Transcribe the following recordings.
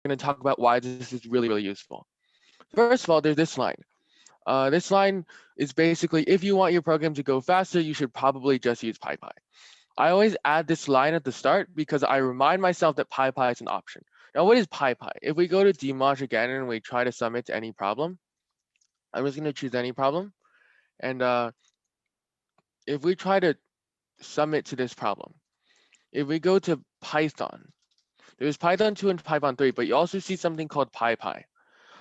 going to talk about why this is really, really useful. First of all, there's this line. This line is basically, if you want your program to go faster, you should probably just use PyPy. I always add this line at the start because I remind myself that PyPy is an option. Now, what is PyPy? If we go to Dmoj again and we try to submit to any problem, I'm just going to choose any problem. And if we try to submit to this problem, if we go to Python, there's Python 2 and Python 3, but you also see something called PyPy.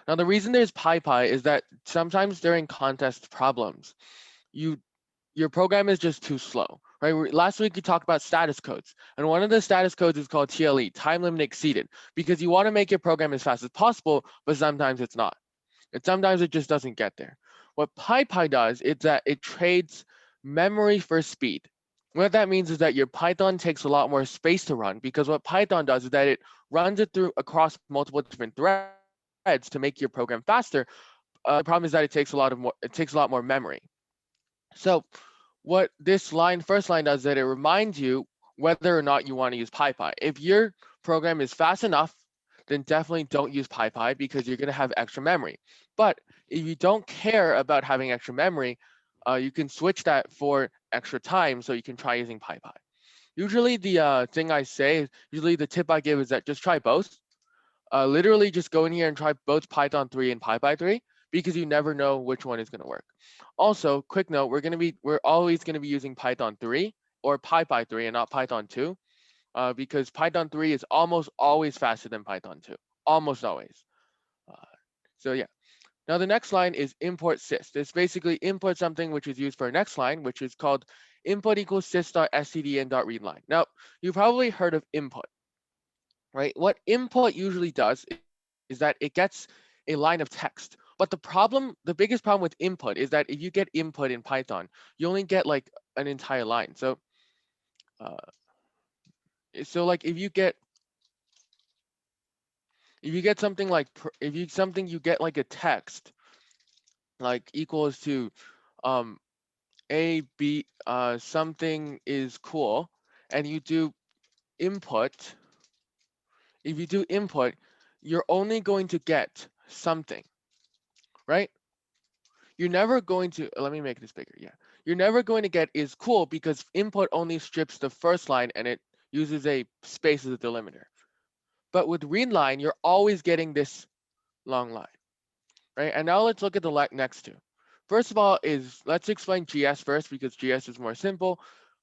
Now, the reason there's PyPy is that sometimes during contest problems, you your program is just too slow, right? Last week we talked about status codes, and one of the status codes is called TLE, time limit exceeded, because you want to make your program as fast as possible, but sometimes it's not. And sometimes it just doesn't get there. What PyPy does is that it trades memory for speed. What that means is that your Python takes a lot more space to run, because what Python does is that it runs it through across multiple different threads to make your program faster. The problem is that it takes a lot more memory. So what this first line does is that it reminds you whether or not you want to use PyPy. If your program is fast enough, then definitely don't use PyPy because you're going to have extra memory. But if you don't care about having extra memory, you can switch that for extra time so you can try using PyPy. Usually usually the tip I give is that just try both. Literally just go in here and try both Python 3 and PyPy 3 because you never know which one is going to work. Also, quick note, we're always going to be using Python 3 or PyPy 3 and not Python 2 because Python 3 is almost always faster than Python 2, almost always. Uh, so yeah. Now the next line is import sys. This basically imports something which is used for our next line, which is called input equals sys.stdin.readline. Now, you've probably heard of input, right? What input usually does is that it gets a line of text. But the biggest problem with input is that if you get input in Python, you only get like an entire line. Uh, so like if you get something like if you something you get like a text like equals to um a b something is cool, and you do input. If you do input, you're only going to get something, right? You're never going to, let me make this bigger, yeah. You're never going to get is cool because input only strips the first line and it uses a space as a delimiter. But with readline, you're always getting this long line, right? And now let's look at the next two. First of all let's explain GS first because GS is more simple.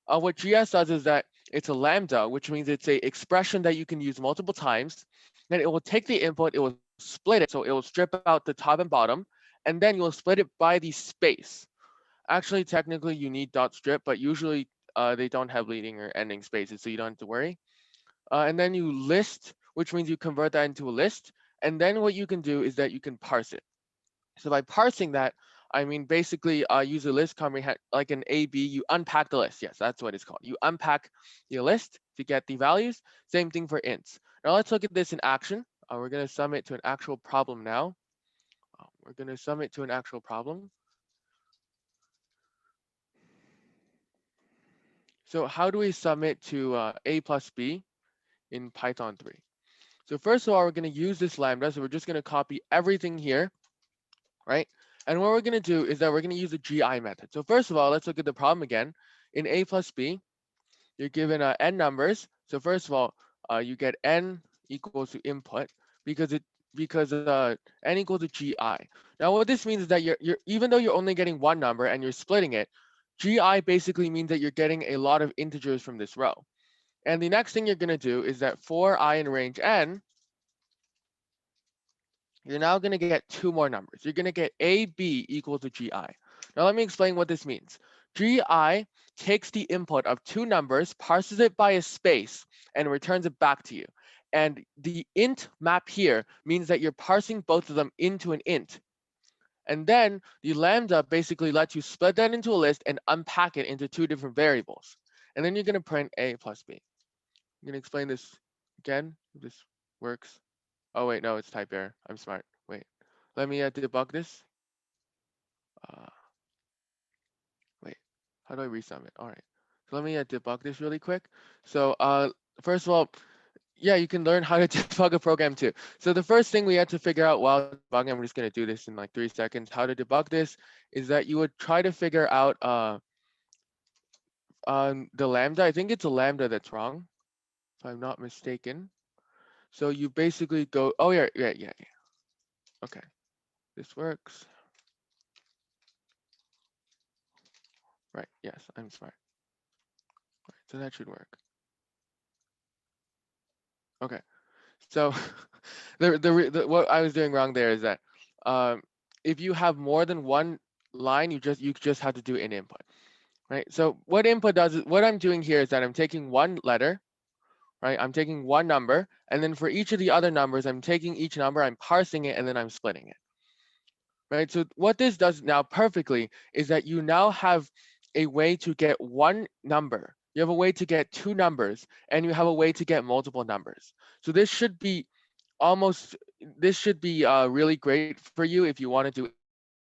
What GS does is that it's a lambda, which means it's a expression that you can use multiple times. Then it will take the input, it will split it, so it will strip out the top and bottom, and then you'll split it by the space. Actually, technically, you need dot strip, but usually they don't have leading or ending spaces, so you don't have to worry. And then you list, which means you convert that into a list. And then what you can do is that you can parse it. So by parsing that, I mean basically use a list comprehend like an A/B. You unpack the list. Yes, that's what it's called. You unpack your list to get the values. Same thing for ints. Now let's look at this in action. We're going to sum it to an actual problem now. We're going to sum it to an actual problem. So how do we sum it to a plus b in Python 3? So first of all, we're going to use this lambda. So we're just going to copy everything here, right? And what we're going to do is that we're going to use the GI method. So first of all, let's look at the problem again. In a plus b, you're given n numbers. So first of all, you get n equals to input because n equals to GI. Now what this means is that you're even though you're only getting one number and you're splitting it, GI basically means that you're getting a lot of integers from this row. And the next thing you're going to do is that for I in range n, you're now going to get two more numbers. You're going to get AB equal to GI. Now let me explain what this means. GI takes the input of two numbers, parses it by a space, and returns it back to you. And the int map here means that you're parsing both of them into an int. And then the lambda basically lets you split that into a list and unpack it into two different variables. And then you're going to print A plus B. I'm going to explain this again, if this works. Oh, wait, no, it's type error. I'm smart. Wait, let me debug this. Uh, Wait, how do I resum it? All right, so let me debug this really quick. So first of all, yeah, you can learn how to debug a program too. So the first thing we had to figure out while debugging, I'm just going to do this in like 3 seconds, how to debug this is that you would try to figure out the lambda. I think it's a lambda that's wrong, if I'm not mistaken. So you basically go, oh yeah. Okay, this works. Right, yes, I'm smart. Right, so that should work. Okay, so what I was doing wrong there is that if you have more than one line, you just have to do an input, right? So what input does is, what I'm doing here is that I'm taking one letter, right? I'm taking one number, and then for each of the other numbers, I'm taking each number, I'm parsing it, and then I'm splitting it, right? So what this does now perfectly is that you now have a way to get one number. You have a way to get two numbers, and you have a way to get multiple numbers. So this should be really great for you if you want to do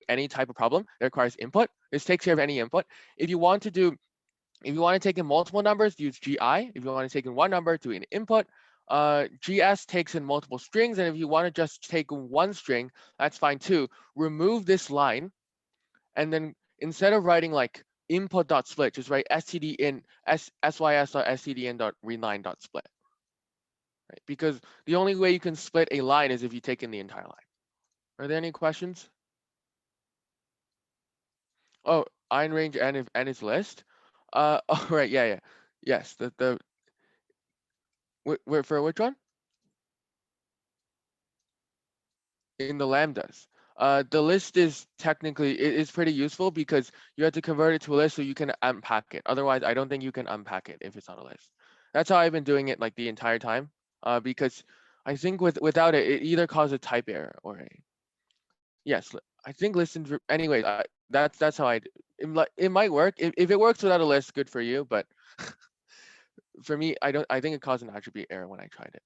any type of problem that requires input. This takes care of any input. If you want to do if you want to take in multiple numbers, use GI. If you want to take in one number, do an input. GS takes in multiple strings, and if you want to just take one string, that's fine too. Remove this line, and then instead of writing like input.split, just write std in sys.stdin.readline.split, right? Because the only way you can split a line is if you take in the entire line. Are there any questions? Oh, iron range and if n is list. Oh right, yeah. Yes, for which one? In the lambdas. The list is technically it is pretty useful because you have to convert it to a list so you can unpack it. Otherwise, I don't think you can unpack it if it's not a list. That's how I've been doing it like the entire time. Because I think without it, it either causes a type error or a yes. I think anyways. That's how it might work. If it works without a list, good for you. But for me, I don't. I think it caused an attribute error when I tried it.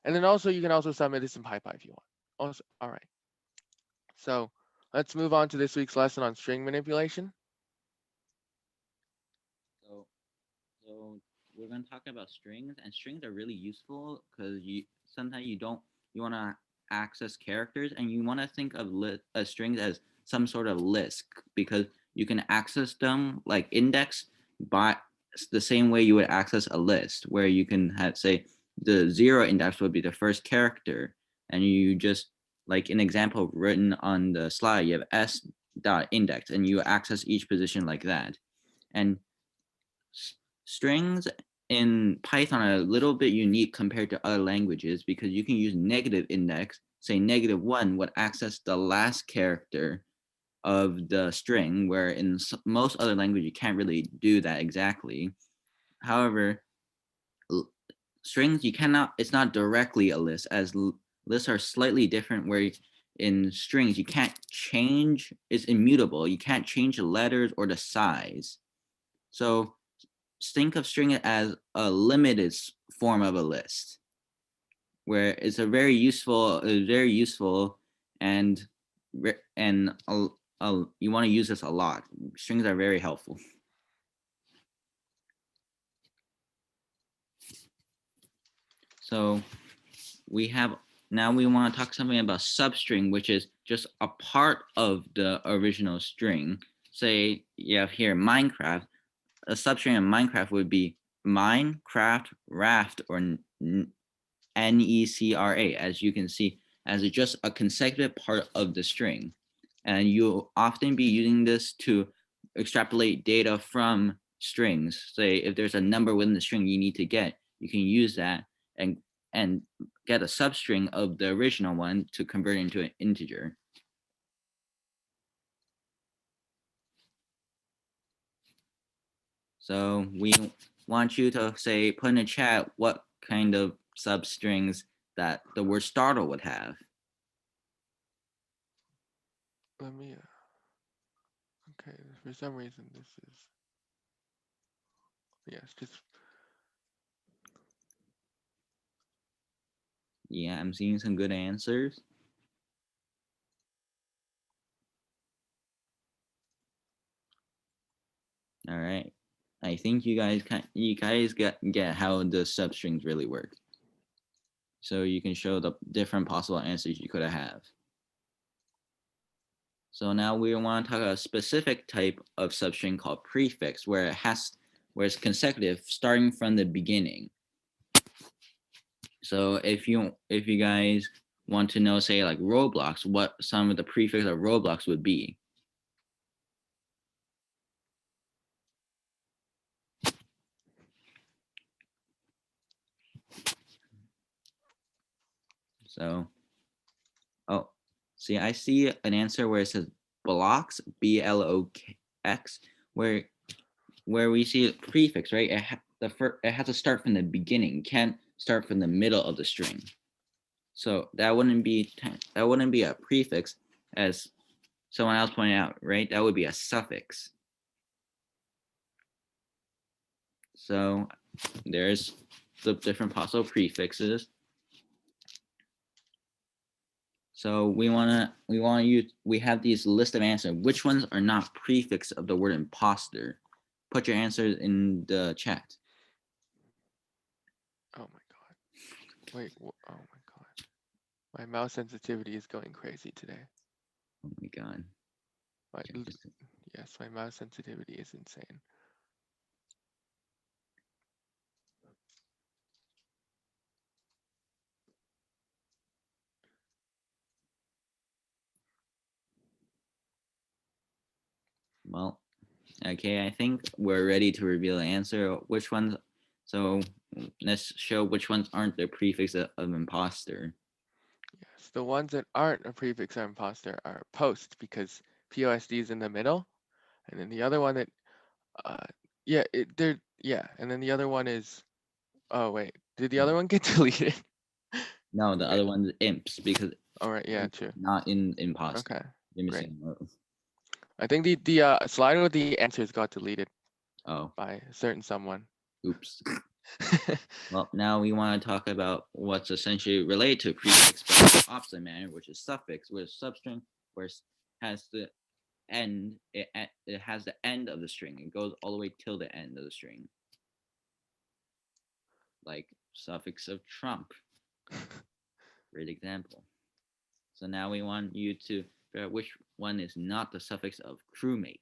And then also you can also submit this in PyPy if you want. Also, all right. So let's move on to this week's lesson on string manipulation. So, so we're going to talk about strings, and strings are really useful because you sometimes you want to access characters, and you want to think of strings as some sort of list because you can access them like index by the same way you would access a list, where you can have say the 0 index would be the first character, and you just like an example written on the slide, you have s dot index, and you access each position like that. And strings in Python are a little bit unique compared to other languages because you can use negative index, say -1 would access the last character of the string, where in most other languages you can't really do that exactly. However, strings you cannot, it's not directly a list, as lists are slightly different, where in strings you can't change, it's immutable, you can't change the letters or the size. So think of string as a limited form of a list, where it's very useful, and you want to use this a lot. Strings are very helpful. So we have now we want to talk something about substring, which is just a part of the original string. Say you have here Minecraft. A substring in Minecraft would be Minecraft raft, or NECRA, as you can see, as just a consecutive part of the string. And you'll often be using this to extrapolate data from strings. Say if there's a number within the string you need to get, you can use that and get a substring of the original one to convert into an integer. So we want you to say, put in the chat what kind of substrings that the word startle would have. Let me. Okay, for some reason this is. Yes, just. Yeah, I'm seeing some good answers. All right. I think you guys get how the substrings really work. So you can show the different possible answers you could have. So now we want to talk about a specific type of substring called prefix, where it's consecutive starting from the beginning. So if you guys want to know, say like Roblox, what some of the prefix of Roblox would be. So, oh, see, I see an answer where it says blocks, BLOX, where we see a prefix, right? It has to start from the beginning. Can't start from the middle of the string. So that wouldn't be a prefix, as someone else pointed out, right? That would be a suffix. So there's the different possible prefixes. So we have these list of answers. Which ones are not prefix of the word imposter? Put your answers in the chat. Oh my god. Wait, oh my god. My mouse sensitivity is going crazy today. Oh my god. Yes, my mouse sensitivity is insane. Well, okay, I think we're ready to reveal the answer. Which ones? So let's show which ones aren't the prefix of imposter. Yes, the ones that aren't a prefix of imposter are post, because POSD is in the middle, and then the other one that, and then the other one is, oh wait, did the other one get deleted? No, the other one's imps, because All right, yeah, true. not in imposter. Okay, You're missing. I think the slide with the answers got deleted Oh, by a certain someone. oops. Well, now we want to talk about what's essentially related to prefix, but in the opposite manner, which is suffix, where substring, where it has the end, it has the end of the string. It goes all the way till the end of the string. Like suffix of Trump. Great example. So now we want you to figure out which one is not the suffix of crewmate.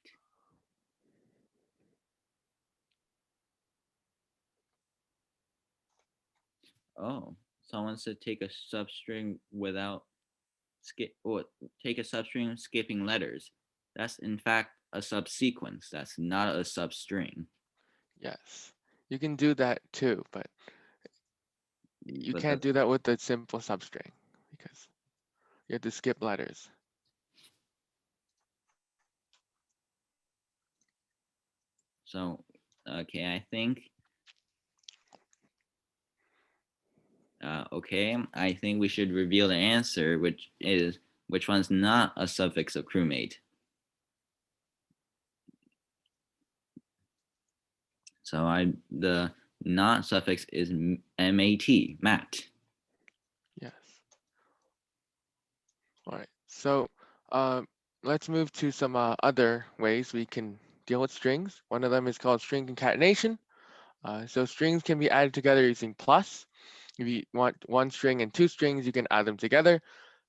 Oh, someone said take a substring without take a substring skipping letters. That's in fact a subsequence. That's not a substring. Yes, you can do that too, but you can't do that with the simple substring because you have to skip letters. So, okay, I think. Okay, I think we should reveal the answer, which one's not a suffix of crewmate. So the not suffix is mat, mat. Yes. All right. So let's move to some other ways we can deal with strings. One of them is called string concatenation. So strings can be added together using plus. If you want one string and two strings, you can add them together.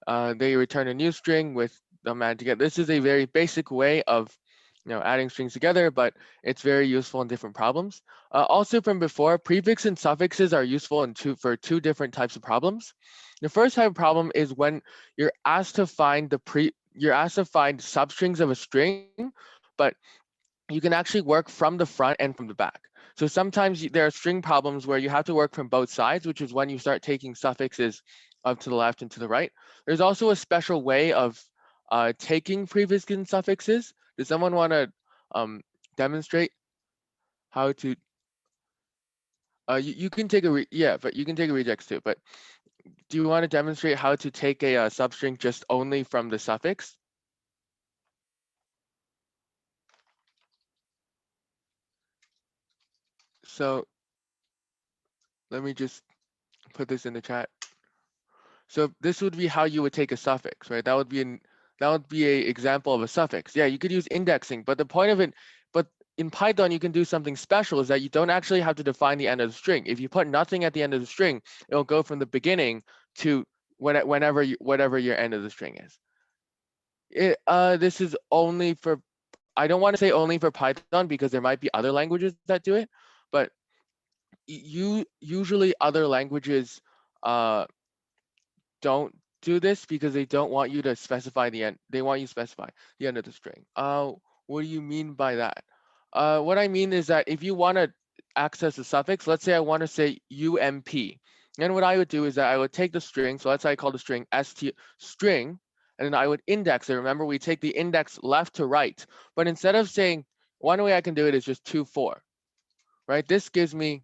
They return a new string with them added together. This is a very basic way of adding strings together, but it's very useful in different problems. Also from before, prefixes and suffixes are useful for two different types of problems. The first type of problem is when you're asked to find substrings of a string, but you can actually work from the front and from the back. So sometimes there are string problems where you have to work from both sides, which is when you start taking suffixes up to the left and to the right. There's also a special way of taking prefixes and suffixes. Does someone want to demonstrate how to? You can take but you can take a regex too. But do you want to demonstrate how to take a substring just only from the suffix? So let me just put this in the chat. So this would be how you would take a suffix, right? That would be an example of a suffix. Yeah, you could use indexing, but the point of it, but in Python, you can do something special is that you don't actually have to define the end of the string. If you put nothing at the end of the string, it'll go from the beginning to whatever your end of the string is. This is only for, I don't want to say only for Python because there might be other languages that do it, but usually other languages don't do this because they don't want you to specify the end. They want you to specify the end of the string. What do you mean by that? What I mean is that if you want to access a suffix, let's say I want to say UMP, then what I would do is that I would take the string. So let's say I call the string string, and then I would index it. Remember, we take the index left to right, but instead of saying, one way I can do it is just 2, 4, right? This gives me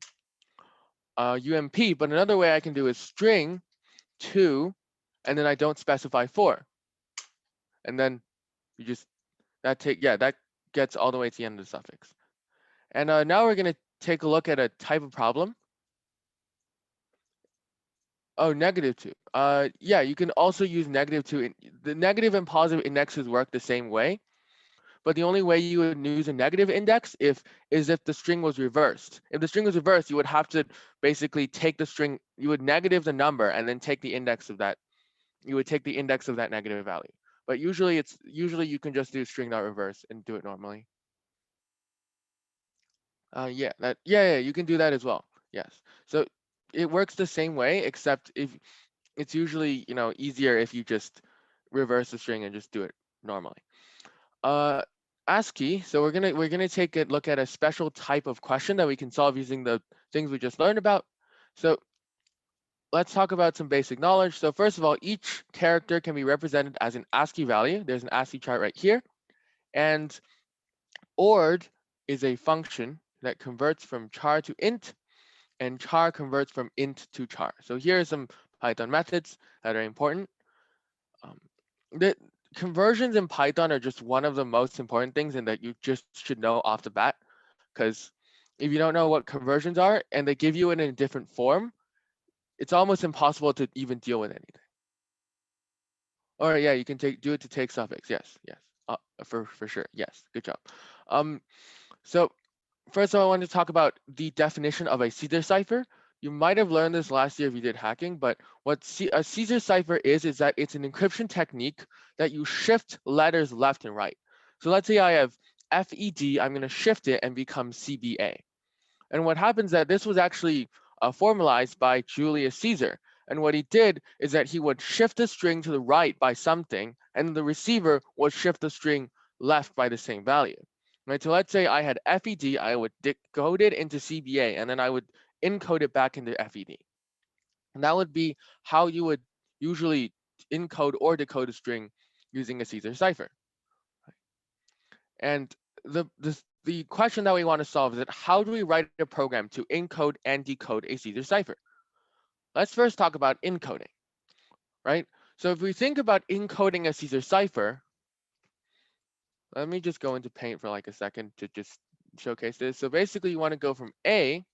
UMP, but another way I can do is string 2, and then I don't specify 4, and then you just that gets all the way to the end of the suffix. And now we're going to take a look at a type of problem. Oh, -2. Yeah, you can also use -2. The negative and positive indexes work the same way, but the only way you would use a negative index is if the string was reversed. If the string was reversed, you would have to basically take the string, you would negative the number and then take the index of that. You would take the index of that negative value. But usually you can just do string.reverse and do it normally. Yeah, you can do that as well. Yes. So it works the same way, except if it's usually, easier if you just reverse the string and just do it normally. ASCII. So we're gonna take a look at a special type of question that we can solve using the things we just learned about. So let's talk about some basic knowledge. So first of all, each character can be represented as an ASCII value. There's an ASCII chart right here. And ORD is a function that converts from char to int, and char converts from int to char. So here are some Python methods that are important. The conversions in Python are just one of the most important things, and that you just should know off the bat, because if you don't know what conversions are and they give you it in a different form, it's almost impossible to even deal with anything. Or yeah, you can do it to take suffix. Yes, for sure. Yes, good job. So first of all, I want to talk about the definition of a Caesar cipher. You might have learned this last year if you did hacking, but what a Caesar cipher is that it's an encryption technique that you shift letters left and right. So let's say I have FED, I'm going to shift it and become CBA. And what happens is that this was actually formalized by Julius Caesar. And what he did is that he would shift the string to the right by something, and the receiver would shift the string left by the same value. Right, so let's say I had FED, I would decode it into CBA, and then I would encode it back into FED. And that would be how you would usually encode or decode a string using a Caesar cipher. And the question that we want to solve is that how do we write a program to encode and decode a Caesar cipher? Let's first talk about encoding, right? So if we think about encoding a Caesar cipher, let me just go into Paint for like a second to just showcase this. So basically you want to go from A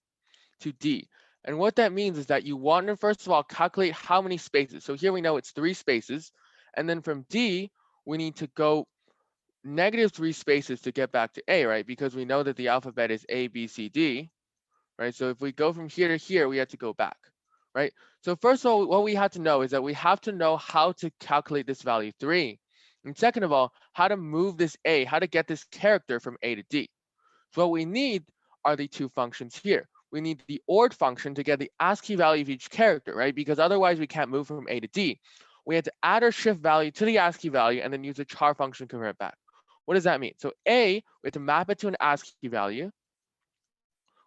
to D. And what that means is that you want to, first of all, calculate how many spaces. So here we know it's 3 spaces. And then from D, we need to go -3 spaces to get back to A, right? Because we know that the alphabet is A, B, C, D, right? So if we go from here to here, we have to go back, right? So first of all, what we have to know is that we have to know how to calculate this value 3. And second of all, how to move this A, how to get this character from A to D. So what we need are the 2 functions here. We need the ORD function to get the ASCII value of each character, right? Because otherwise we can't move from A to D. We have to add our shift value to the ASCII value and then use the char function to convert it back. What does that mean? So A, we have to map it to an ASCII value.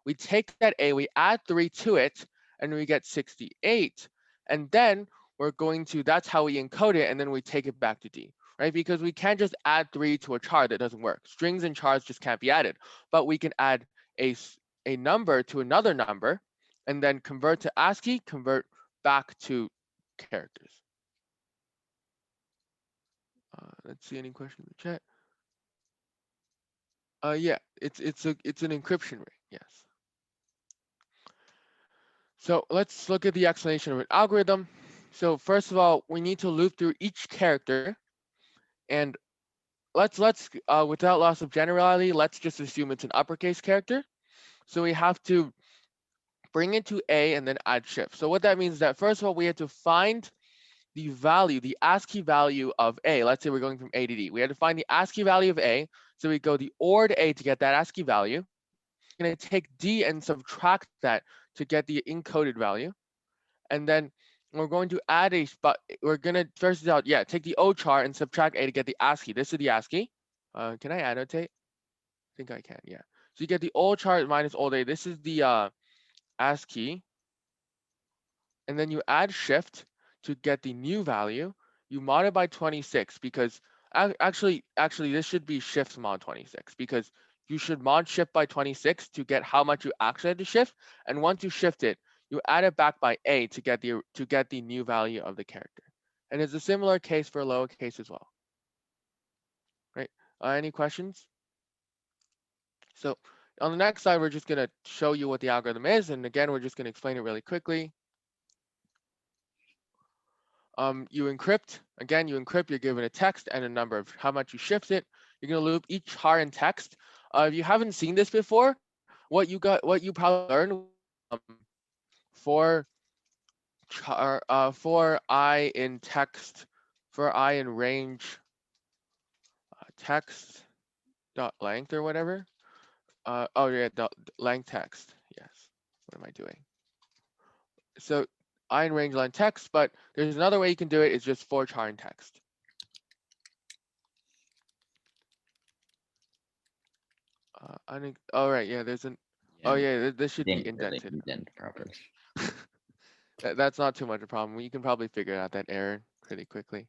We take that A, we add 3 to it, and we get 68. And then we're going to, that's how we encode it, and then we take it back to D, right? Because we can't just add 3 to a char, that doesn't work. Strings and chars just can't be added. But we can add a number to another number, and then convert to ASCII, convert back to characters. Let's see, any questions in the chat? Yeah, it's an encryption ring, yes. So let's look at the explanation of an algorithm. So first of all, we need to loop through each character, and let's without loss of generality, let's just assume it's an uppercase character. So we have to bring it to A and then add shift. So what that means is that first of all, we have to find the value, the ASCII value of A. Let's say we're going from A to D. We had to find the ASCII value of A. So we go the OR to A to get that ASCII value. We're going to take D and subtract that to get the encoded value. And then we're going to add but we're going to first out, take the O char and subtract A to get the ASCII. This is the ASCII. Can I annotate? I think I can, yeah. So you get the O char minus old A. This is the ASCII. And then you add shift to get the new value. You mod it by 26 because actually this should be shift mod 26 because you should mod shift by 26 to get how much you actually had to shift. And once you shift it, you add it back by A to get the new value of the character. And it's a similar case for lowercase as well. Right? Any questions? So on the next slide, we're just going to show you what the algorithm is. And again, we're just going to explain it really quickly. You encrypt, again, you're given a text and a number of how much you shift it. You're going to loop each char in text. If you haven't seen this before, what you probably learned for I in text, for I in range text dot length or whatever. Length text. Yes. What am I doing? So I in range line text, but there's another way you can do it. It's just for char in text. Oh right, yeah. There's an. Oh yeah, this should be indented. Indent properly. That's not too much a problem. You can probably figure out that error pretty quickly.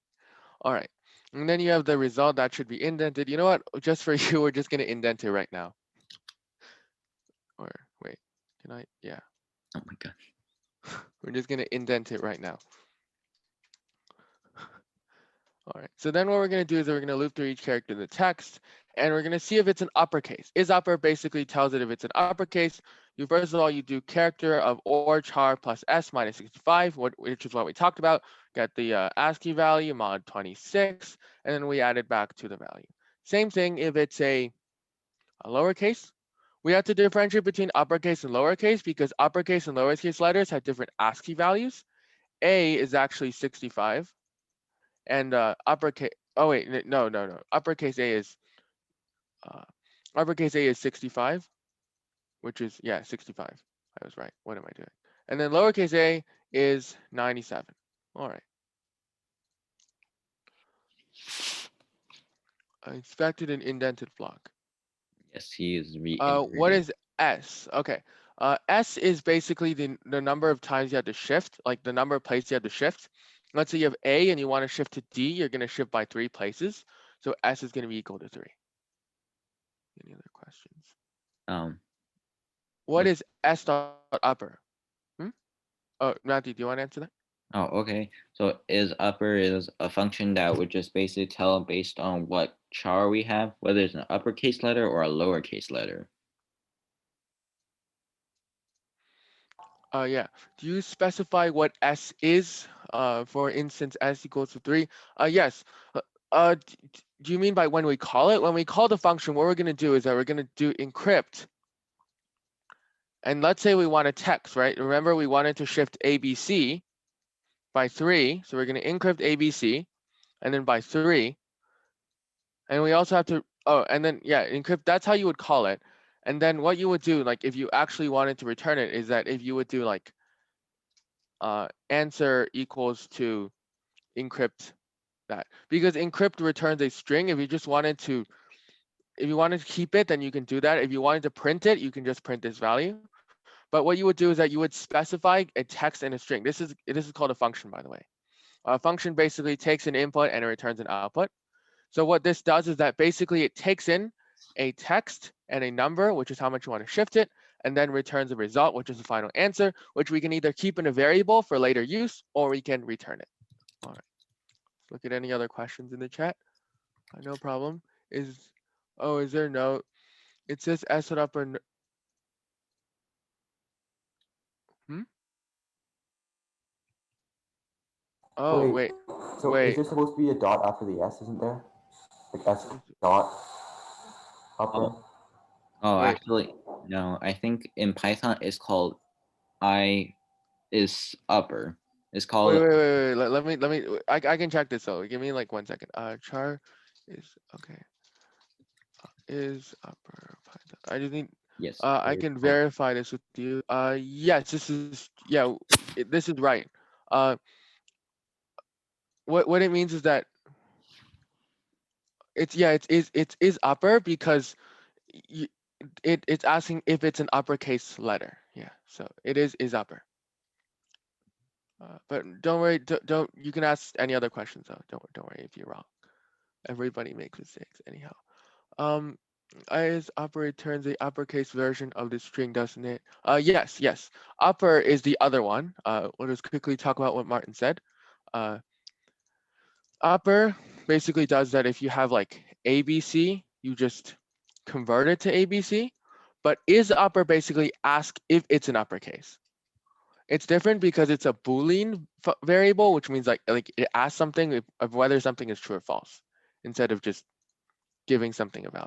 All right, and then you have the result that should be indented. You know what? Just for you, we're just gonna indent it right now. Or wait, can I? Yeah. Oh my god. We're just gonna indent it right now. All right, so then what we're gonna do is we're gonna loop through each character in the text, and we're gonna see if it's an uppercase. Is upper basically tells it if it's an uppercase. You first of all, you do character of or char plus s minus 65, which is what we talked about. Get the ASCII value mod 26, and then we add it back to the value. Same thing if it's a lowercase. We have to differentiate between uppercase and lowercase because uppercase and lowercase letters have different ASCII values. A is actually 65. And uppercase, oh wait, no. Uppercase A is 65, which is, 65. I was right. What am I doing? And then lowercase a is 97. All right. I expected an indented block. Yes, he is What is S? Okay. S is basically the number of times you have to shift, like the number of places you have to shift. Let's say you have A and you want to shift to D, you're going to shift by 3 places. So S is going to be equal to 3. Any other questions? What is S dot upper? Oh, Matthew, do you want to answer that? Oh, okay. So is upper is a function that would just basically tell based on what char we have, whether it's an uppercase letter or a lowercase letter. Yeah. Do you specify what S is? For instance, S equals to 3. Yes. Do you mean by when we call it? When we call the function, what we're going to do is that we're going to do encrypt. And let's say we want a text, right? Remember, we wanted to shift ABC by 3. So we're going to encrypt ABC and then by 3. And we also have to, and then, encrypt, that's how you would call it. And then what you would do, like if you actually wanted to return it, is that if you would do like answer equals to encrypt that. Because encrypt returns a string. If you wanted to keep it, then you can do that. If you wanted to print it, you can just print this value. But what you would do is that you would specify a text and a string. This is called a function, by the way. A function basically takes an input and it returns an output. So what this does is that basically it takes in a text and a number, which is how much you want to shift it, and then returns a result, which is the final answer, which we can either keep in a variable for later use, or we can return it. All right. Let's look at any other questions in the chat. No problem. Is there no? It says S at upper. Oh, wait. So is there supposed to be a dot after the S, isn't there? Like as dot upper. Oh, Wait. actually, no. I think in Python it's called I is upper. It's Wait, called wait, wait, wait. Let me. I can check this though. Give me like 1 second. Char is okay. Is upper Python. I just need. yes. I can verify this with you. Yes, this is yeah. This is right. Uh, what it means is that it's yeah. It is upper because y it's asking if it's an uppercase letter. Yeah. So it is upper. But don't worry. Don't. You can ask any other questions though. Don't worry if you're wrong. Everybody makes mistakes anyhow. Um, is upper returns the uppercase version of the string, doesn't it? Yes, yes. Upper is the other one. We'll just quickly talk about what Martin said. Uh, upper basically does that if you have like ABC, you just convert it to ABC. But is upper basically ask if it's an uppercase. It's different because it's a Boolean variable, which means like it asks something of whether something is true or false, instead of just giving something a value.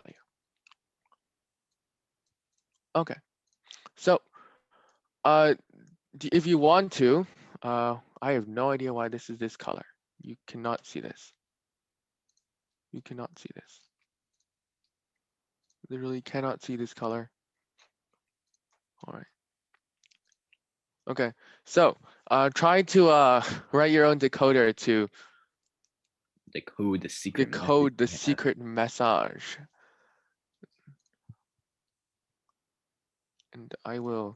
Okay, so if you want to, I have no idea why this is this color. You cannot see this. You cannot see this. Literally cannot see this color. All right. Okay, so try to write your own decoder to decode the secret decode the message. secret message. And I will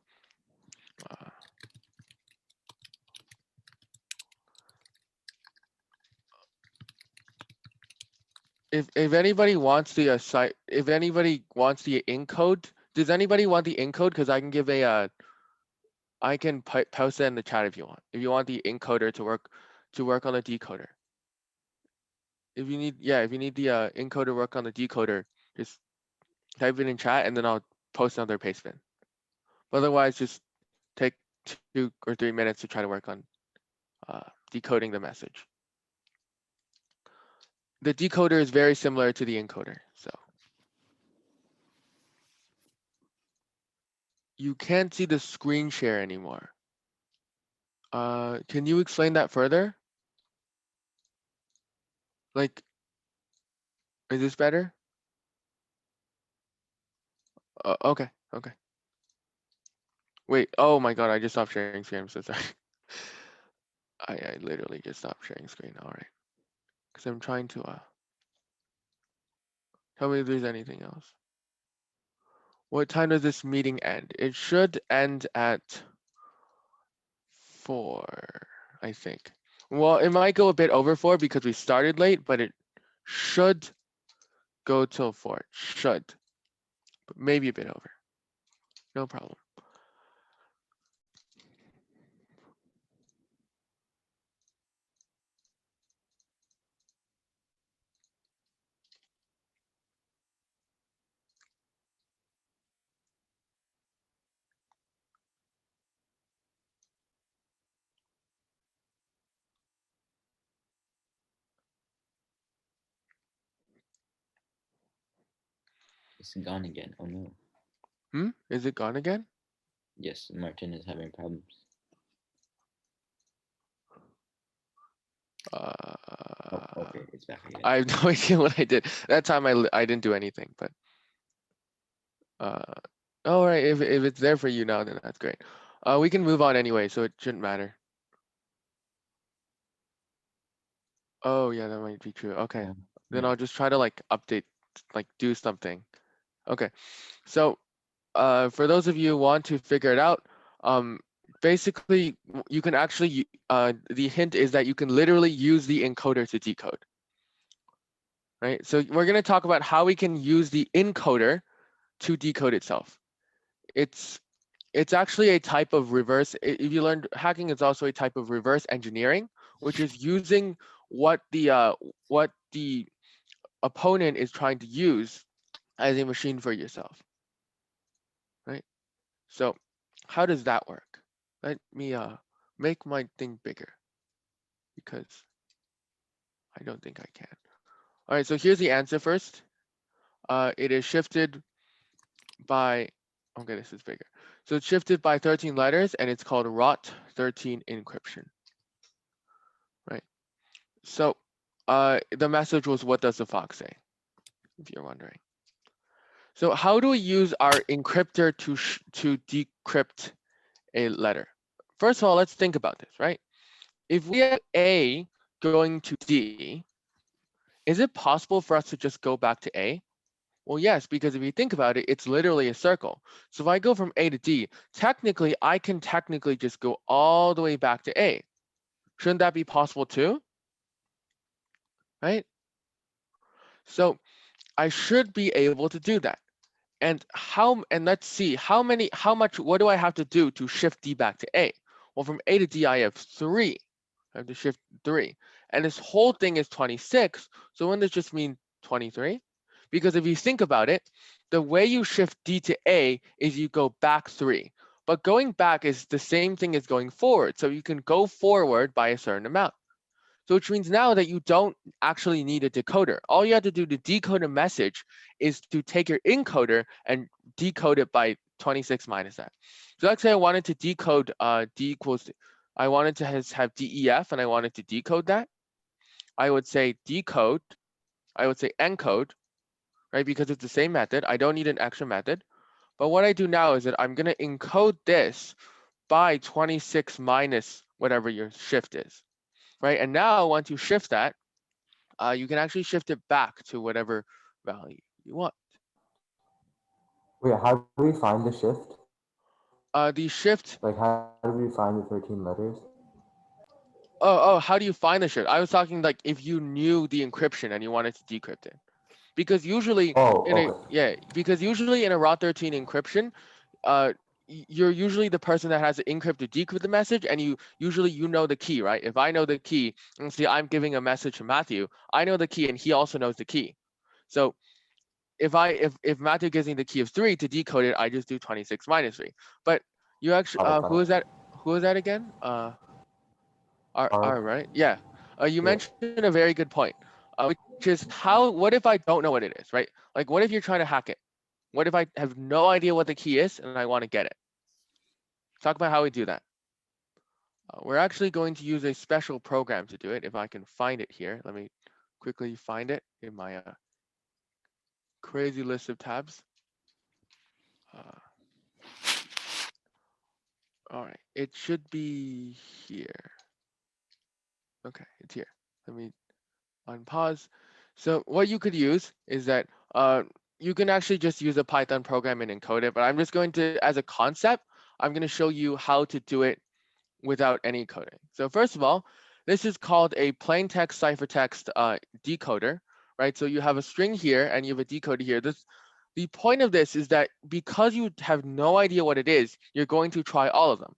if anybody wants the site, if anybody wants the encode, does anybody want the encode? Because I can give a I can post it in the chat if you want. If you want the encoder to work on the decoder. If you need if you need the encoder to work on the decoder, just type it in chat and then I'll post another paste bin. Otherwise, just take 2 or 3 minutes to try to work on decoding the message. The decoder is very similar to the encoder, so. You can't see the screen share anymore. Can you explain that further? Like, is this better? Okay, okay. Wait, oh my God, I just stopped sharing screen. I'm so sorry. I literally just stopped sharing screen. All right. Because I'm trying to, tell me if there's anything else. What time does this meeting end? It should end at 4, I think. Well, it might go a bit over 4 because we started late, but it should go till 4. Should. But maybe a bit over. No problem. It's gone again. Oh no. Is it gone again? Yes, Martin is having problems. Oh, okay, it's back again. I have no idea what I did. That time I didn't do anything, but all right, if it's there for you now, then that's great. We can move on anyway, so it shouldn't matter. Oh yeah, that might be true. Okay, then Yeah. I'll just try to like update, like do something. Okay, so for those of you who want to figure it out, basically you can actually the hint is that you can literally use the encoder to decode. Right, so we're going to talk about how we can use the encoder to decode itself. It's actually a type of reverse. If you learned hacking, it's also a type of reverse engineering, which is using what the opponent is trying to use as a machine for yourself. Right. So, how does that work? Let me make my thing bigger because I don't think I can. All right, so here's the answer first. It is shifted by, okay, this is bigger. So it's shifted by 13 letters, and it's called ROT13 encryption, right? So the message was, what does the fox say, if you're wondering. So how do we use our encryptor to decrypt a letter? First of all, let's think about this, right? If we have A going to D, is it possible for us to just go back to A? Well, yes, because if you think about it, it's literally a circle. So if I go from A to D, technically, I can technically just go all the way back to A. Shouldn't that be possible too? Right? So I should be able to do that. And let's see, how much, what do I have to do to shift D back to A? Well, from A to D, I have 3. I have to shift 3. And this whole thing is 26. So wouldn't this just mean 23? Because if you think about it, the way you shift D to A is you go back 3. But going back is the same thing as going forward. So you can go forward by a certain amount. So which means now that you don't actually need a decoder. All you have to do to decode a message is to take your encoder and decode it by 26 minus that. So let's say I wanted to decode D equals, I wanted to have DEF and I wanted to decode that. I would say decode, I would say encode, right? Because it's the same method. I don't need an extra method. But what I do now is that I'm gonna encode this by 26 minus whatever your shift is. Right, and now once you shift that, you can actually shift it back to whatever value you want. Wait, how do we find the shift? The shift. Like, how do we find the 13 letters? Oh, how do you find the shift? I was talking like if you knew the encryption and you wanted to decrypt it, because usually because usually in a ROT13 encryption, you're usually the person that has to encrypt to decrypt the message, and you know the key, right? If I know the key, and see I'm giving a message to Matthew, I know the key and he also knows the key. So if Matthew gives me the key of 3 to decode it, I just do 26 minus 3. But you actually, who is that? Who is that again? R, right? Yeah. You mentioned a very good point, which is what if I don't know what it is, right? Like, what if you're trying to hack it? What if I have no idea what the key is and I want to get it? Talk about how we do that. We're actually going to use a special program to do it. If I can find it here, let me quickly find it in my crazy list of tabs. All right, it should be here. Okay, it's here. Let me unpause. So what you could use is that you can actually just use a Python program and encode it, but I'm just going to, as a concept, I'm going to show you how to do it without any coding. So first of all, this is called a plain text ciphertext decoder, right? So you have a string here and you have a decoder here. The point of this is that because you have no idea what it is, you're going to try all of them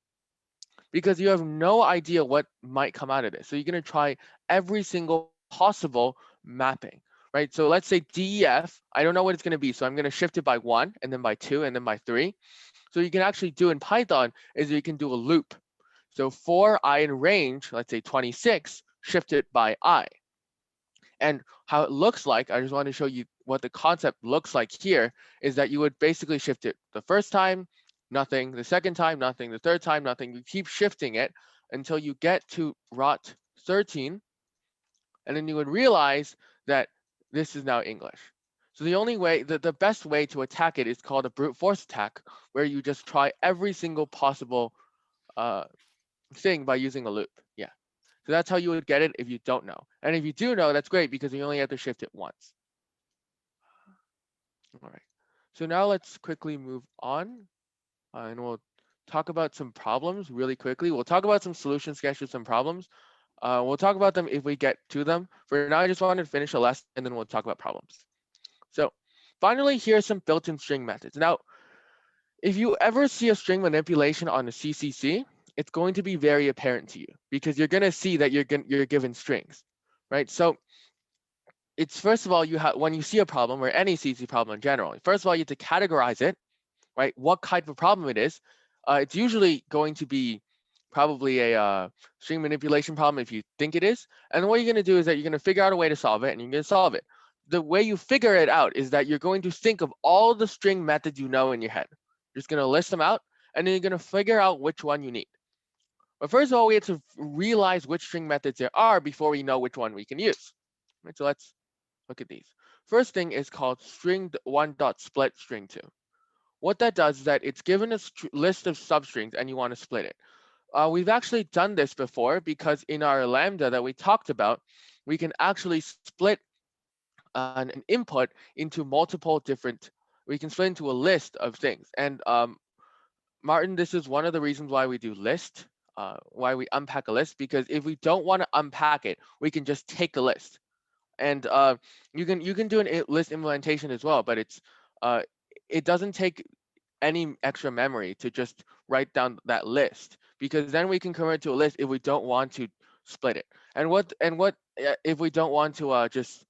because you have no idea what might come out of this. So you're going to try every single possible mapping, right? So let's say DEF, I don't know what it's going to be. So I'm going to shift it by 1 and then by 2 and then by 3. So you can actually do in Python is you can do a loop. So for I in range, let's say 26, shift it by I. And how it looks like, I just want to show you what the concept looks like here, is that you would basically shift it the first time, nothing, the second time, nothing, the third time, nothing. You keep shifting it until you get to ROT13, and then you would realize that this is now English. So the only way, the best way to attack it is called a brute force attack, where you just try every single possible thing by using a loop. Yeah. So that's how you would get it if you don't know. And if you do know, that's great because you only have to shift it once. All right. So now let's quickly move on and we'll talk about some problems really quickly. We'll talk about some solution sketches, some problems. We'll talk about them if we get to them. For now, I just wanted to finish a lesson and then we'll talk about problems. So finally, here are some built-in string methods. Now, if you ever see a string manipulation on a CCC, it's going to be very apparent to you because you're going to see that you're given strings, right? So it's first of all, when you see a problem or any CCC problem in general, first of all, you have to categorize it, right? What type of problem it is. It's usually going to be probably a string manipulation problem if you think it is. And what you're going to do is that you're going to figure out a way to solve it and you're going to solve it. the way you figure it out is that you're going to think of all the string methods you know in your head. You're just going to list them out, and then you're going to figure out which one you need. But first of all, we have to realize which string methods there are before we know which one we can use. Right, so let's look at these. First thing is called string1.split string2. What that does is that it's given a list of substrings and you want to split it. We've actually done this before because in our lambda that we talked about, we can actually split an input into multiple different, we can split into a list of things. And Martin, this is one of the reasons why we do list, why we unpack a list, because if we don't want to unpack it, we can just take a list. And you can do a list implementation as well, but it doesn't take any extra memory to just write down that list, because then we can convert it to a list if we don't want to split it. And what if we don't want to just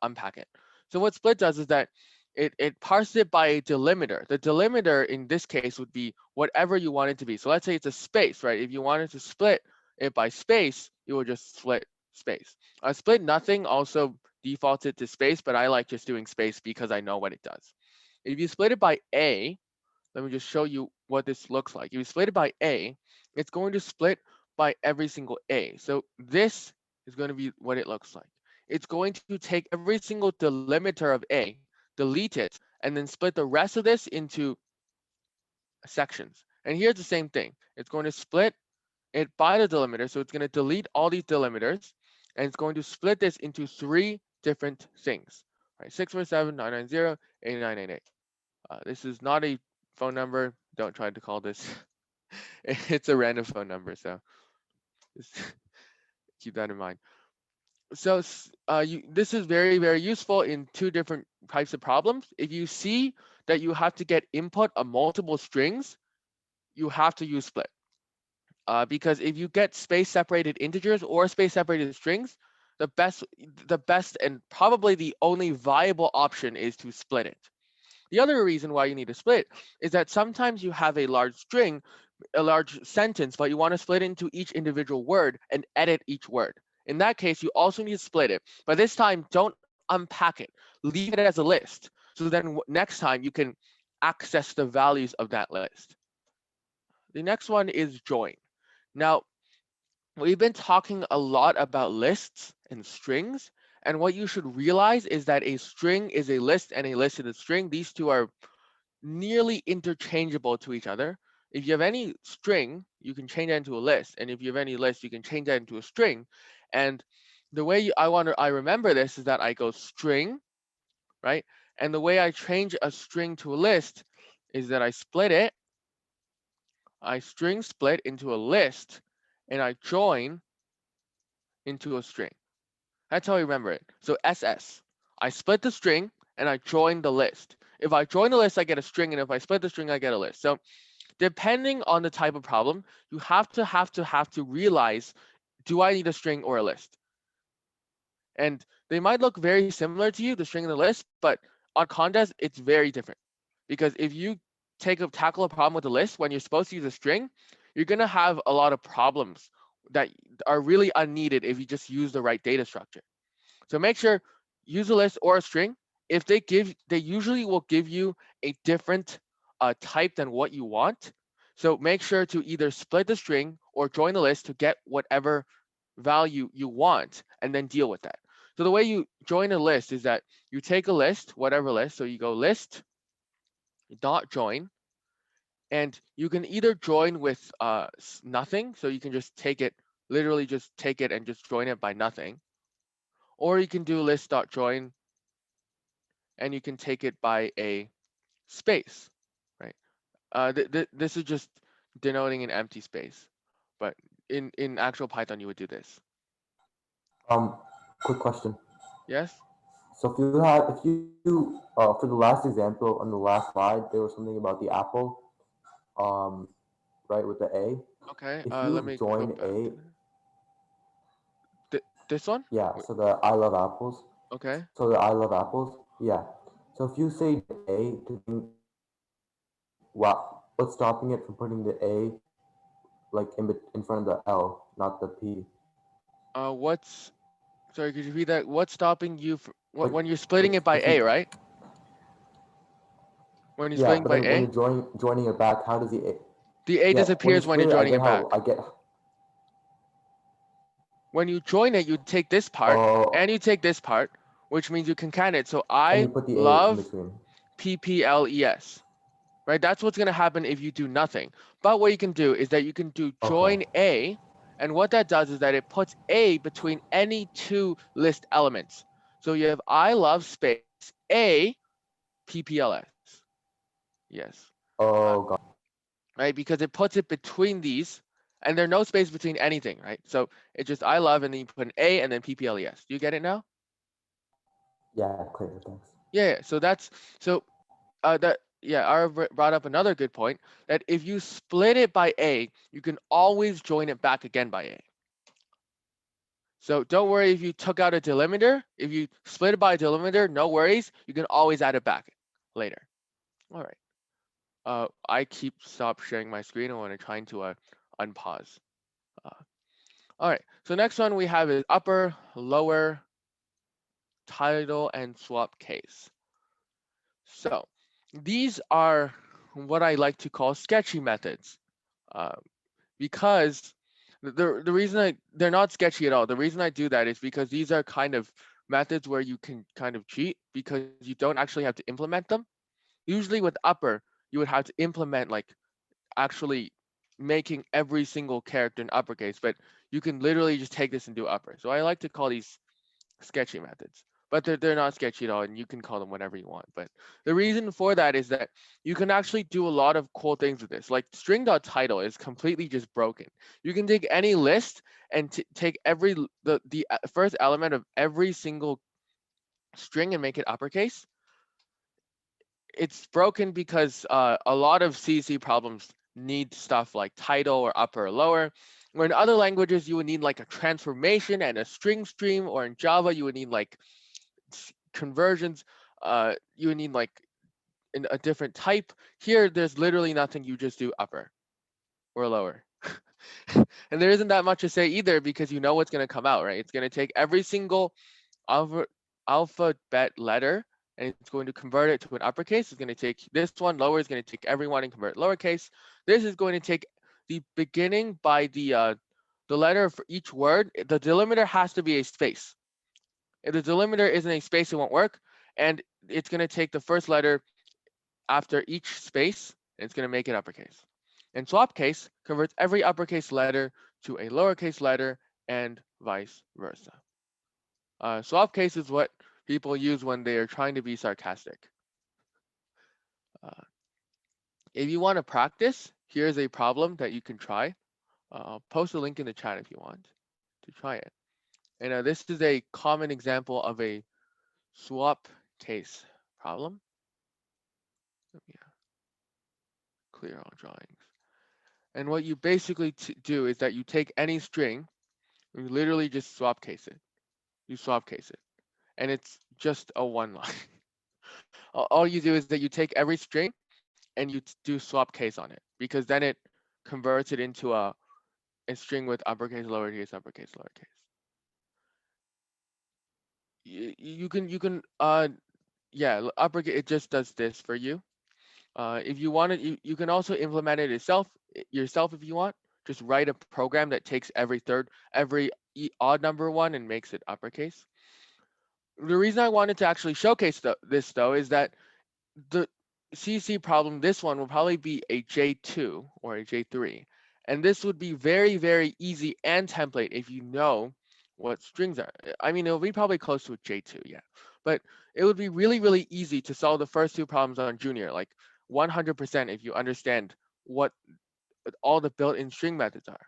unpack it? So what split does is that it parses it by a delimiter. The delimiter in this case would be whatever you want it to be. So let's say it's a space, right? If you wanted to split it by space, you would just split space. Split nothing also defaulted to space, but I like just doing space because I know what it does. If you split it by A, let me just show you what this looks like. If you split it by A, it's going to split by every single A. So this is going to be what it looks like. It's going to take every single delimiter of A, delete it, and then split the rest of this into sections. And here's the same thing. It's going to split it by the delimiter. So it's going to delete all these delimiters, and it's going to split this into 3 different things. Right, 647, 990, 8988. This is not a phone number. Don't try to call this. It's a random phone number, so just keep that in mind. So this is very, very useful in 2 different types of problems. If you see that you have to get input of multiple strings, you have to use split. Because if you get space separated integers or space separated strings, the best and probably the only viable option is to split it. The other reason why you need to split is that sometimes you have a large string, a large sentence, but you want to split into each individual word and edit each word. In that case, you also need to split it, but this time don't unpack it. Leave it as a list. So then next time you can access the values of that list. The next one is join. Now, we've been talking a lot about lists and strings, and what you should realize is that a string is a list and a list is a string. These two are nearly interchangeable to each other. If you have any string, you can change that into a list, and if you have any list, you can change that into a string. And the way I remember this is that I go string, right? And the way I change a string to a list is that I split it. I string split into a list, and I join into a string. That's how I remember it. So SS. I split the string and I join the list. If I join the list, I get a string, and if I split the string, I get a list. So depending on the type of problem, you have to realize, do I need a string or a list? And they might look very similar to you, the string and the list, but on contest, it's very different. Because if you tackle a problem with a list when you're supposed to use a string, you're gonna have a lot of problems that are really unneeded if you just use the right data structure. So make sure use a list or a string. If they usually will give you a different type than what you want. So make sure to either split the string or join the list to get whatever value you want, and then deal with that. So the way you join a list is that you take a list, whatever list. So you go list dot join, and you can either join with nothing. So you can just take it, literally just take it and just join it by nothing. Or you can do list.join, and you can take it by a space, right? This is just denoting an empty space, but in actual Python, you would do this. Um, quick question. Yes? So if you for the last example on the last slide, there was something about the apple, um, right, with the A. Okay, If let you me go join back A, to this one? yeah, so the I love apples. Okay. So the I love apples, yeah. So if you say A to bring, what's stopping it from putting the A like in front of the L, not the P? What's Sorry, could you repeat that? What's stopping you from Like, when you're splitting it by if A, you, right? When you're yeah, splitting but by then when A, you're joining it back, how does the A yeah, when you disappears when you're split it, I joining get it back. how I get, When you join it, you take this part and you take this part, which means you concat it. So and you I put the A in love between. PPLES, right? That's what's going to happen if you do nothing. But what you can do is that you can do join A, and what that does is that it puts A between any two list elements. So you have I love space A PPLS. Yes. Oh, God. Right? Because it puts it between these, and there's no space between anything, right? So it's just I love, and then you put an A and then PPLES. Do you get it now? Yeah, clear, thanks. Yeah. So that's that. Yeah, Ara brought up another good point that if you split it by A, you can always join it back again by A. So don't worry if you took out a delimiter. If you split it by a delimiter, no worries. You can always add it back later. All right. I stop sharing my screen. I want to trying to unpause. All right. So next one we have is upper, lower, title, and swap case. So these are what I like to call sketchy methods, because the reason they're not sketchy at all. The reason I do that is because these are kind of methods where you can kind of cheat because you don't actually have to implement them. Usually with upper, you would have to implement like actually making every single character in uppercase, but you can literally just take this and do upper. So I like to call these sketchy methods, but they're not sketchy at all, and you can call them whatever you want. But the reason for that is that you can actually do a lot of cool things with this. Like string.title is completely just broken. You can take any list and take every the first element of every single string and make it uppercase. It's broken because a lot of CC problems need stuff like title or upper or lower. Where in other languages you would need like a transformation and a string stream, or in Java you would need like conversions. You would need like in a different type. Here, there's literally nothing. You just do upper or lower. And there isn't that much to say either because you know what's going to come out, right? It's going to take every single alphabet letter and it's going to convert it to an uppercase. It's going to take this one, lower is going to take everyone and convert it lowercase. This is going to take the beginning by the letter for each word. The delimiter has to be a space. If the delimiter isn't a space, it won't work. And it's going to take the first letter after each space, and it's going to make it uppercase. And swap case converts every uppercase letter to a lowercase letter and vice versa. Swap case is what people use when they are trying to be sarcastic. If you want to practice, here's a problem that you can try. I'll post a link in the chat if you want to try it. And this is a common example of a swap case problem. Yeah, clear all drawings. And what you basically do is that you take any string, you literally just swap case it. You swap case it, and it's just a one line. All you do is that you take every string and you do swap case on it, because then it converts it into a string with uppercase, lowercase, uppercase, lowercase. You can yeah, uppercase, it just does this for you. If you want it, you can also implement it yourself if you want. Just write a program that takes every odd number one and makes it uppercase. The reason I wanted to actually showcase this though is that the CC problem, this one will probably be a J2 or a J3. And this would be very, very easy and template if you know what strings are. I mean, it'll be probably close to a J2, yeah. But it would be really, really easy to solve the first two problems on Junior, like 100% if you understand what all the built-in string methods are.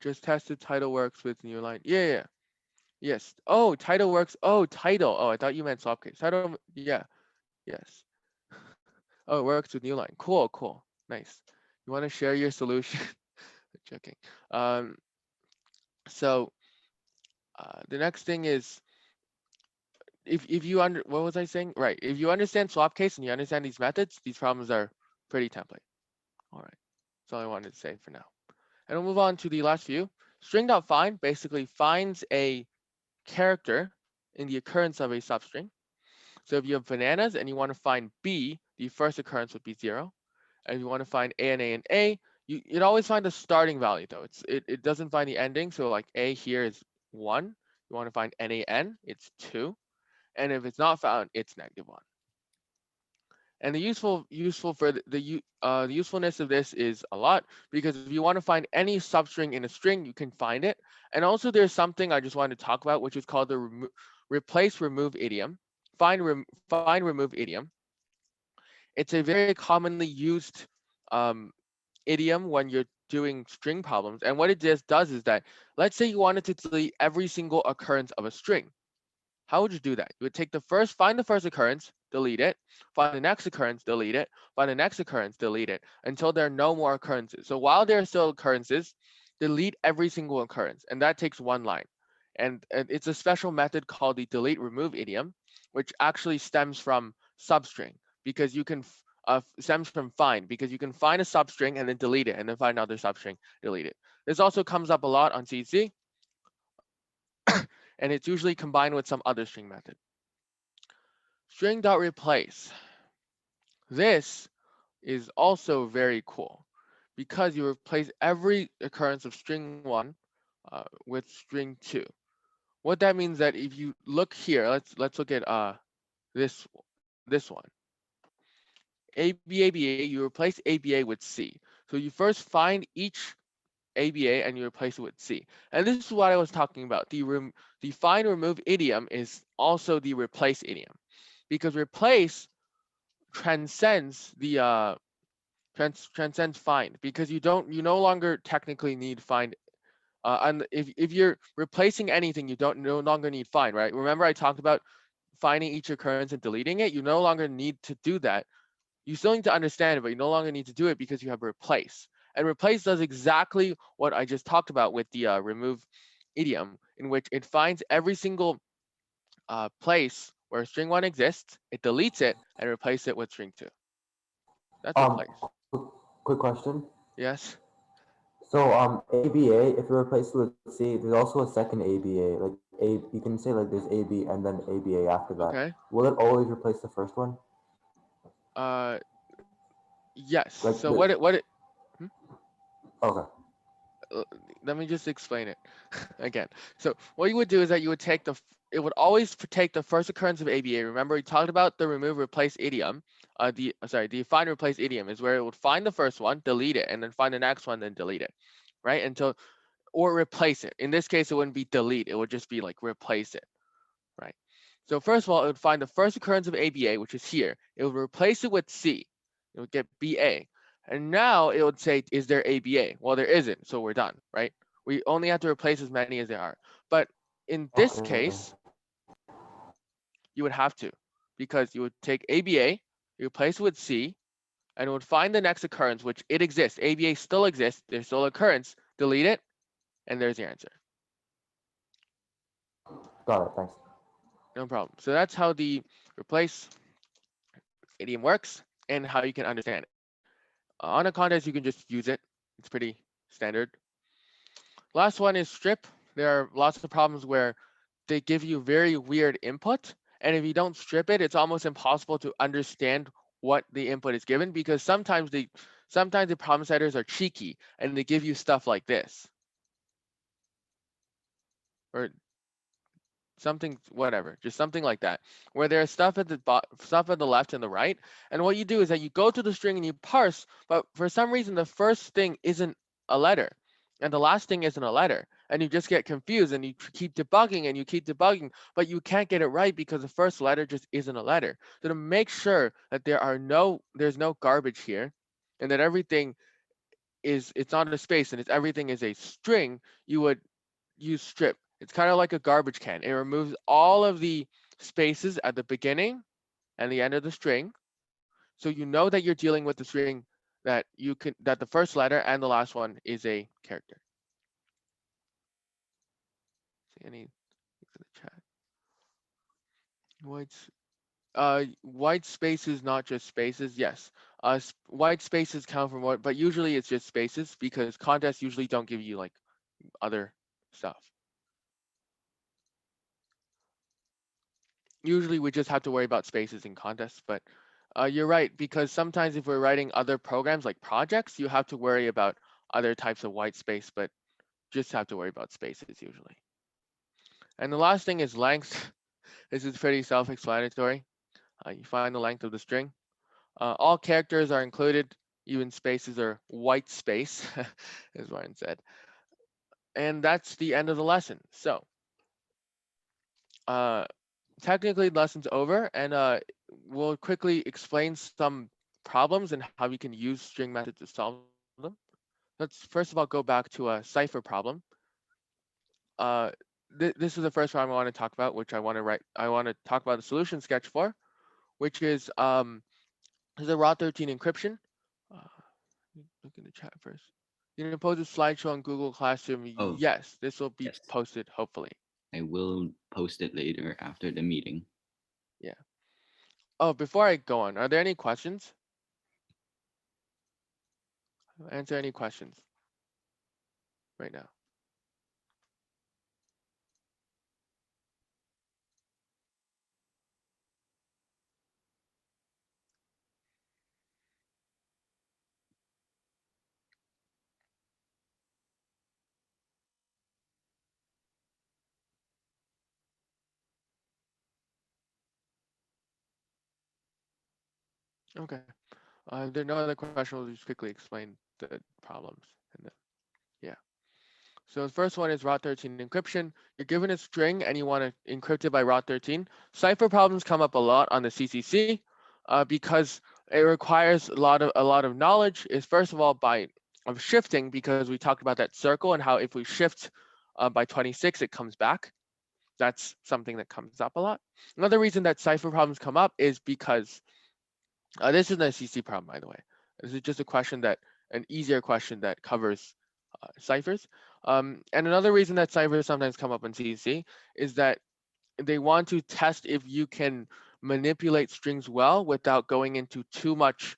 Just tested title works with new line. Yeah. Yes. Oh, title works. Oh, title. Oh, I thought you meant swap case. Title, yeah. Yes. Oh, it works with new line. Cool. Nice. You want to share your solution? Joking. So the next thing is, if you what was I saying? Right. If you understand swap case and you understand these methods, these problems are pretty template. All right. That's all I wanted to say for now. And we'll move on to the last few. String.find basically finds a character in the occurrence of a substring. So if you have bananas and you want to find B, the first occurrence would be 0. And if you want to find A and A, you'd always find the starting value though. It doesn't find the ending. So like A here is 1. You want to find NaN, it's 2. And if it's not found, it's -1. And the useful for the usefulness of this is a lot, because if you want to find any substring in a string, you can find it. And also there's something I just wanted to talk about, which is called the replace remove idiom. Find remove idiom. It's a very commonly used idiom when you're doing string problems. And what it just does is that, let's say you wanted to delete every single occurrence of a string. How would you do that? You would find the first occurrence, delete it, find the next occurrence, delete it, find the next occurrence, delete it, until there are no more occurrences. So while there are still occurrences, delete every single occurrence, and that takes one line. And it's a special method called the delete remove idiom, which actually stems from substring, because you can stems from find, because you can find a substring and then delete it, and then find another substring, delete it. This also comes up a lot on CC, and it's usually combined with some other string method. String.replace. This is also very cool, because you replace every occurrence of string 1 with string 2. What that means that if you look here, let's look at this one. ABA, you replace ABA with C. So you first find each ABA and you replace it with C. And this is what I was talking about. The find remove idiom is also the replace idiom, because replace transcends the transcends find, because you no longer technically need find. And if you're replacing anything, you no longer need find, right? Remember I talked about finding each occurrence and deleting it. You no longer need to do that. You still need to understand it, but you no longer need to do it because you have replace. And replace does exactly what I just talked about with the remove idiom, in which it finds every single place where string 1 exists, it deletes it, and replaces it with string 2. That's replace. Quick question. Yes. So ABA, if you replace it with C, there's also a second ABA. Like you can say like there's AB and then ABA after that. Okay. Will it always replace the first one? Yes. Like So what it okay. let me just explain it again. So what you would do is that you would take it would always take the first occurrence of ABA. Remember we talked about the remove replace idiom. The find replace idiom is where it would find the first one, delete it, and then find the next one, then delete it, right? Or replace it. In this case, it wouldn't be delete. It would just be like replace it, right? So first of all, it would find the first occurrence of ABA, which is here. It would replace it with C. It would get BA. And now it would say, is there ABA? Well, there isn't, so we're done, right? We only have to replace as many as there are. But in this case, you would have to, because you would take ABA, you replace it with C, and it would find the next occurrence, which it exists. ABA still exists. There's still occurrence. Delete it, and there's your answer. Got it. Thanks. No problem. So that's how the replace idiom works and how you can understand it. On a contest, you can just use it. It's pretty standard. Last one is strip. There are lots of problems where they give you very weird input, and if you don't strip it, it's almost impossible to understand what the input is given, because sometimes the problem setters are cheeky and they give you stuff like this, or something, whatever, just something like that, where there's stuff at the left and the right. And what you do is that you go to the string and you parse, but for some reason the first thing isn't a letter and the last thing isn't a letter, and you just get confused and you keep debugging, but you can't get it right because the first letter just isn't a letter. So to make sure that there's no garbage here, and that everything it's not a space and everything is a string, you would use strip. It's kind of like a garbage can. It removes all of the spaces at the beginning and the end of the string. So you know that you're dealing with the string that the first letter and the last one is a character. See any in the chat? White spaces, not just spaces. Yes. White spaces count for more, but usually it's just spaces, because contests usually don't give you like other stuff. Usually we just have to worry about spaces in contests, but you're right, because sometimes if we're writing other programs like projects, you have to worry about other types of white space, but just have to worry about spaces usually. And the last thing is length. This is pretty self-explanatory. You find the length of the string. All characters are included, even spaces are white space, as Ryan said. And that's the end of the lesson. So technically the lesson's over, and we'll quickly explain some problems and how you can use string methods to solve them. Let's first of all go back to a cipher problem. This is the first problem I want to talk about, which I want to talk about the solution sketch for, which is the ROT13 encryption. Look in the chat first. You can post a slideshow on Google Classroom. Oh, yes, this will be yes. posted hopefully. I will post it later after the meeting. Yeah. Oh, before I go on, are there any questions? Answer any questions right now. Okay. If there are no other questions, we'll just quickly explain the problems. And then, yeah. So the first one is ROT13 encryption. You're given a string and you want to encrypt it by ROT13. Cipher problems come up a lot on the CCC because it requires a lot of knowledge. Is first of all of shifting, because we talked about that circle and how if we shift by 26, it comes back. That's something that comes up a lot. Another reason that cipher problems come up is because this isn't a CC problem, by the way. This is just an easier question that covers ciphers. And another reason that ciphers sometimes come up in CC is that they want to test if you can manipulate strings well without going into too much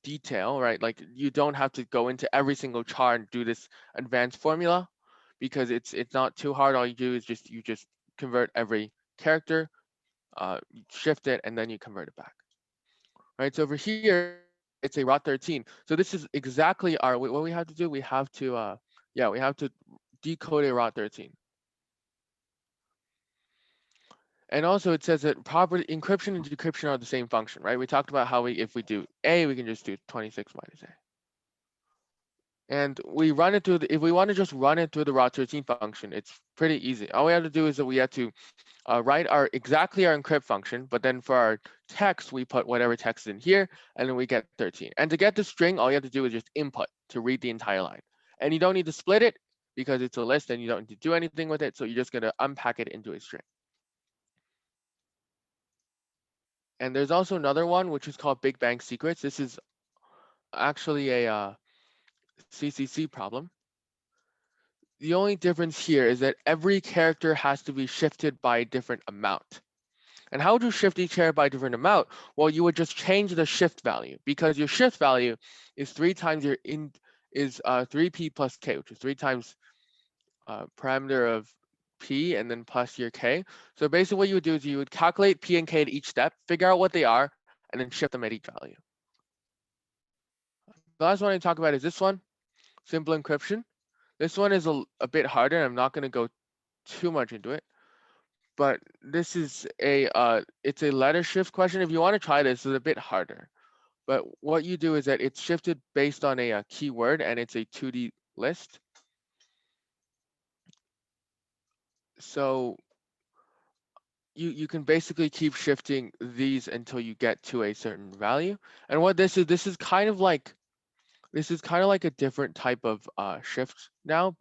detail, right? Like you don't have to go into every single char and do this advanced formula, because it's not too hard. All you do is you just convert every character, shift it, and then you convert it back. Right, so over here, it's a ROT13. So this is exactly what we have to do. We have to, we have to decode a ROT13. And also it says that property encryption and decryption are the same function, right? We talked about how if we do A, we can just do 26 minus A. And we run it through, if we want to just run it through the ROT13 function, it's pretty easy. All we have to do is that we have to write exactly our encrypt function, but then for our text, we put whatever text in here, and then we get 13. And to get the string, all you have to do is just input to read the entire line. And you don't need to split it because it's a list and you don't need to do anything with it. So you're just going to unpack it into a string. And there's also another one, which is called Big Bang Secrets. This is actually a CCC problem. The only difference here is that every character has to be shifted by a different amount. And how would you shift each character by a different amount? Well, you would just change the shift value, because your shift value is 3 times your 3p plus k, which is 3 times parameter of p and then plus your k. So basically what you would do is you would calculate p and k at each step, figure out what they are, and then shift them at each value. The last one I talk about is this one, simple encryption. This one is a bit harder. I'm not going to go too much into it, but this is it's a letter shift question. If you want to try this, it's a bit harder. But what you do is that it's shifted based on a keyword, and it's a 2D list. So you can basically keep shifting these until you get to a certain value. And what this is kind of like a different type of shift now.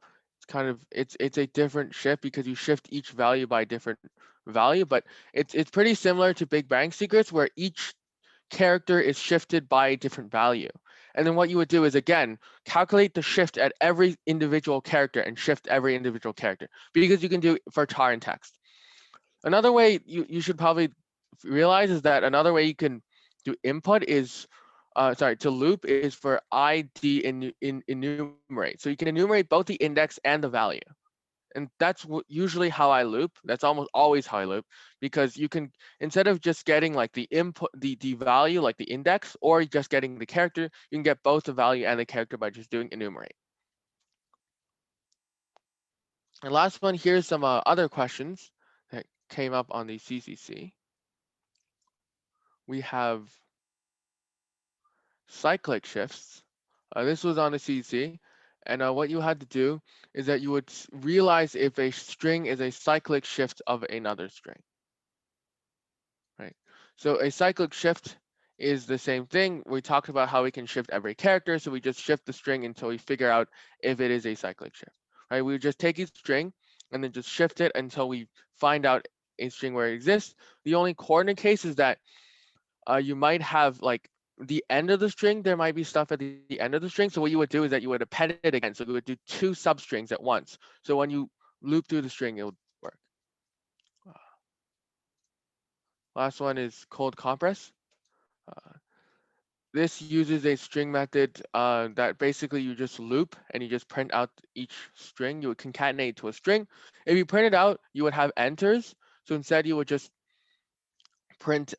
It's a different shift because you shift each value by a different value, but it's pretty similar to Big Bang Secrets, where each character is shifted by a different value. And then what you would do is, again, calculate the shift at every individual character and shift every individual character, because you can do it for char and text. Another way you should probably realize is that another way you can do input is to loop is for ID enumerate. So you can enumerate both the index and the value. And that's usually how I loop. That's almost always how I loop, because you can, instead of just getting like the input, the value, like the index, or just getting the character, you can get both the value and the character by just doing enumerate. And last one, here's some other questions that came up on the CCC. We have cyclic shifts. This was on the CCC. And what you had to do is that you would realize if a string is a cyclic shift of another string. Right. So a cyclic shift is the same thing. We talked about how we can shift every character. So we just shift the string until we figure out if it is a cyclic shift. Right. We would just take a string and then just shift it until we find out a string where it exists. The only coordinate case is that you might have like the end of the string, there might be stuff at the end of the string. So what you would do is that you would append it again. So you would do two substrings at once. So when you loop through the string, it would work. Last one is cold compress. This uses a string method that basically you just loop and you just print out each string. You would concatenate to a string. If you print it out, you would have enters. So instead you would just print,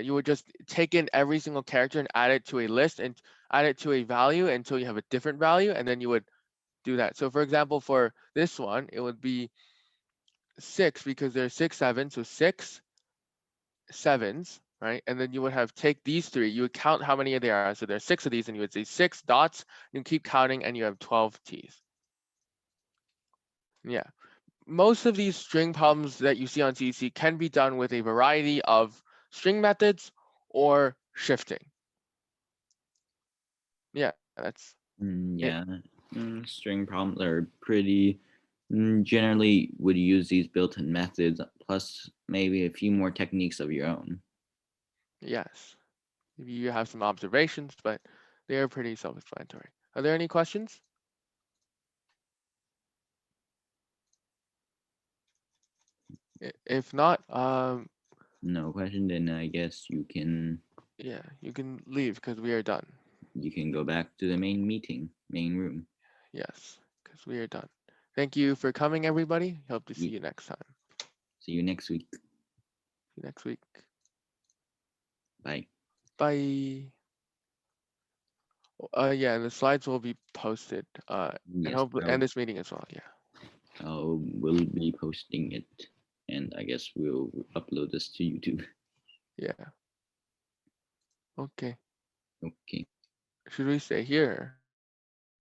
you would just take in every single character and add it to a list and add it to a value until you have a different value, and then you would do that. So for example, for this one, it would be 6 because there's 6 7, so 6 7s, right? And then you would have take these 3, you would count how many there are. So there's 6 of these, and you would say 6 dots, you keep counting, and you have 12 T's. Yeah. Most of these string problems that you see on CC can be done with a variety of string methods or shifting. Yeah, that's Yeah, string problems are pretty generally would use these built-in methods plus maybe a few more techniques of your own. yes. You have some observations, but they are pretty self-explanatory. Are there any questions? If not, No question, then I guess you can yeah, you can leave because we are done. go back to the main room. Yes, because we are done. Thank you for coming, everybody. Hope to see you next time. See you next week. See you next week. Bye. Bye. Yeah, and the slides will be posted. And Yes, hopefully, and this meeting as well. Yeah. we'll be posting it, and I guess we'll upload this to YouTube. Yeah. Okay. Okay. Should we stay here?